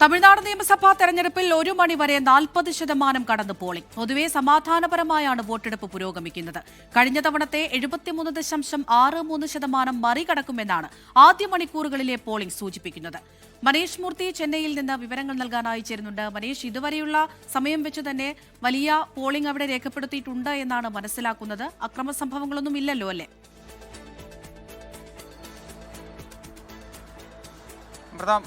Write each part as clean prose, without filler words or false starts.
തമിഴ്നാട് നിയമസഭാ തെരഞ്ഞെടുപ്പിൽ 1 മണി വരെ 40% കടന്ന് പോളിംഗ്. പൊതുവെ സമാധാനപരമായാണ് വോട്ടെടുപ്പ് പുരോഗമിക്കുന്നത്. കഴിഞ്ഞ തവണത്തെ 73.63% മറികടക്കുമെന്നാണ് ആദ്യ മണിക്കൂറുകളിലെ പോളിംഗ് സൂചിപ്പിക്കുന്നത്. മനീഷ് മൂർത്തി ചെന്നൈയിൽ നിന്ന് വിവരങ്ങൾ നൽകാനായി ചേരുന്നുണ്ട്. മനീഷ്, ഇതുവരെയുള്ള സമയം വെച്ച് തന്നെ വലിയ പോളിംഗ് അവിടെ രേഖപ്പെടുത്തിയിട്ടുണ്ട് എന്നാണ് മനസ്സിലാക്കുന്നത്. അക്രമ സംഭവങ്ങളൊന്നും ഇല്ലല്ലോ അല്ലേ?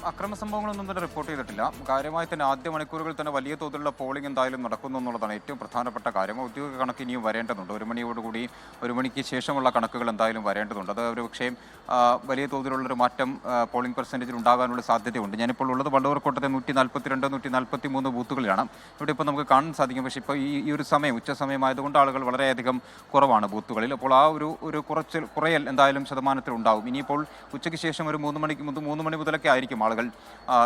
അക്രമ സംഭവങ്ങളൊന്നും തന്നെ റിപ്പോർട്ട് ചെയ്തിട്ടില്ല. കാര്യമായി തന്നെ ആദ്യ മണിക്കൂറുകളിൽ തന്നെ വലിയ തോതിലുള്ള പോളിംഗ് എന്തായാലും നടക്കുന്നു എന്നുള്ളതാണ് ഏറ്റവും പ്രധാനപ്പെട്ട കാര്യം. ഔദ്യോഗിക കണക്ക് ഇനിയും വരേണ്ടതുണ്ട്. 1 മണിയോടുകൂടി 1 മണിക്ക് ശേഷമുള്ള കണക്കുകൾ എന്തായാലും വരേണ്ടതുണ്ട്. അത് ഒരു പക്ഷേ വലിയ തോതിലുള്ളൊരു മാറ്റം പോളിംഗ് പെർസെൻറ്റേജിൽ ഉണ്ടാകാനുള്ള സാധ്യതയുണ്ട്. ഞാനിപ്പോൾ ഉള്ളത് വള്ളൂർക്കോട്ടത്തെ 142, 143 ബൂത്തുകളിലാണ്. ഇവിടെ ഇപ്പോൾ നമുക്ക് കാണാൻ സാധിക്കും. പക്ഷേ ഇപ്പോൾ ഈ ഒരു സമയം ഉച്ച സമയമായതുകൊണ്ട് ആളുകൾ വളരെയധികം കുറവാണ് ബൂത്തുകളിൽ. അപ്പോൾ ആ ഒരു കുറയൽ എന്തായാലും ശതമാനത്തിലുണ്ടാവും. ഇനിയിപ്പോൾ ഉച്ചയ്ക്ക് ശേഷം ഒരു 3 മണി മുതലൊക്കെ ആയിരിക്കും ആളുകൾ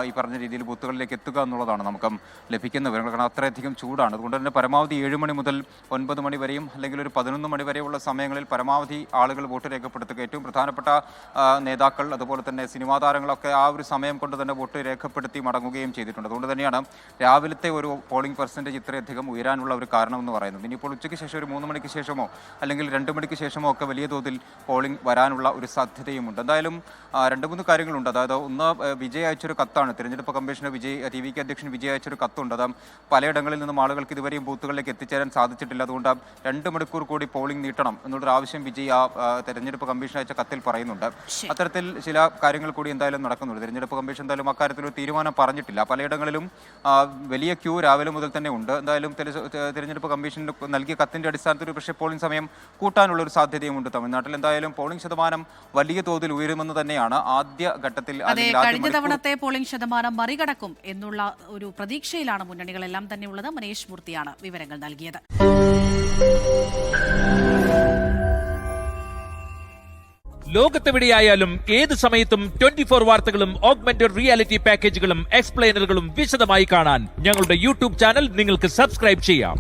ഈ പറഞ്ഞ രീതിയിൽ ബൂത്തുകളിലേക്ക് എത്തുക എന്നുള്ളതാണ് നമുക്ക് ലഭിക്കുന്ന വിവരങ്ങൾ. കാരണം അത്രയധികം ചൂടാണ്. അതുകൊണ്ട് തന്നെ പരമാവധി 7 മണി മുതൽ 9 മണി വരെയും അല്ലെങ്കിൽ ഒരു 11 മണി വരെയുള്ള സമയങ്ങളിൽ പരമാവധി ആളുകൾ വോട്ട് രേഖപ്പെടുത്തുക. ഏറ്റവും പ്രധാനപ്പെട്ട നേതാക്കൾ അതുപോലെ തന്നെ സിനിമാ താരങ്ങളൊക്കെ ആ ഒരു സമയം കൊണ്ട് തന്നെ വോട്ട് രേഖപ്പെടുത്തി മടങ്ങുകയും ചെയ്തിട്ടുണ്ട്. അതുകൊണ്ട് തന്നെയാണ് രാവിലത്തെ ഒരു പോളിംഗ് പെർസെൻറ്റേജ് ഇത്രയധികം ഉയരാനുള്ള ഒരു കാരണമെന്ന് പറയുന്നത്. ഇനിയിപ്പോൾ ഉച്ചയ്ക്ക് ശേഷം ഒരു 3 മണിക്ക് ശേഷമോ അല്ലെങ്കിൽ 2 മണിക്ക് ശേഷമോ ഒക്കെ വലിയ തോതിൽ പോളിംഗ് വരാനുള്ള ഒരു സാധ്യതയുമുണ്ട്. എന്തായാലും 2-3 കാര്യങ്ങളുണ്ട്. അതായത് ഒന്ന്, വിജയ് അയച്ചൊരു കത്താണ്. തിരഞ്ഞെടുപ്പ് കമ്മീഷണർ TVK അധ്യക്ഷൻ വിജയ് അയച്ചൊരു കത്തുണ്ട്. അത് പലയിടങ്ങളിൽ നിന്നും ആളുകൾക്ക് ഇതുവരെയും ബൂത്തുകളിലേക്ക് എത്തിച്ചേരാൻ സാധിച്ചിട്ടില്ല. അതുകൊണ്ട് 2 മണിക്കൂർ കൂടി പോളിംഗ് നീട്ടണം എന്നുള്ളൊരു ആവശ്യം വിജയ് തെരഞ്ഞെടുപ്പ് കമ്മീഷൻ അയച്ച കത്തിൽ പറയുന്നുണ്ട്. അത്തരത്തിൽ ചില കാര്യങ്ങൾ കൂടി എന്തായാലും നടക്കുന്നുണ്ട്. തിരഞ്ഞെടുപ്പ് കമ്മീഷൻ എന്തായാലും അക്കാര്യത്തിൽ ഒരു തീരുമാനം പറഞ്ഞിട്ടില്ല. പലയിടങ്ങളിലും വലിയ ക്യൂ രാവിലെ മുതൽ തന്നെ ഉണ്ട്. എന്തായാലും തിരഞ്ഞെടുപ്പ് കമ്മീഷൻ നൽകിയ കത്തിന്റെ അടിസ്ഥാനത്തിൽ പക്ഷേ പോളിംഗ് സമയം കൂട്ടാനുള്ള ഒരു സാധ്യതയുമുണ്ട്. തമിഴ്നാട്ടിൽ എന്തായാലും പോളിംഗ് ശതമാനം വലിയ തോതിൽ ഉയരുമെന്ന് തന്നെയാണ് ആദ്യ ഘട്ടത്തിൽ. കഴിഞ്ഞ തവണത്തെ പോളിംഗ് ശതമാനം മറികടക്കും എന്നുള്ള ഒരു പ്രതീക്ഷയിലാണ് മുന്നണികളെല്ലാം തന്നെയുള്ളത്. മനീഷ് മൂർത്തിയാണ് വിവരങ്ങൾ നൽകിയത്. ലോകത്തെവിടെയായാലും ഏത് സമയത്തും 24 വാർത്തകളും ഓഗ്മെന്റഡ് റിയാലിറ്റി പാക്കേജുകളും എക്സ്പ്ലെയിനറുകളും വിശദമായി കാണാൻ ഞങ്ങളുടെ യൂട്യൂബ് ചാനൽ നിങ്ങൾക്ക് സബ്സ്ക്രൈബ് ചെയ്യാം.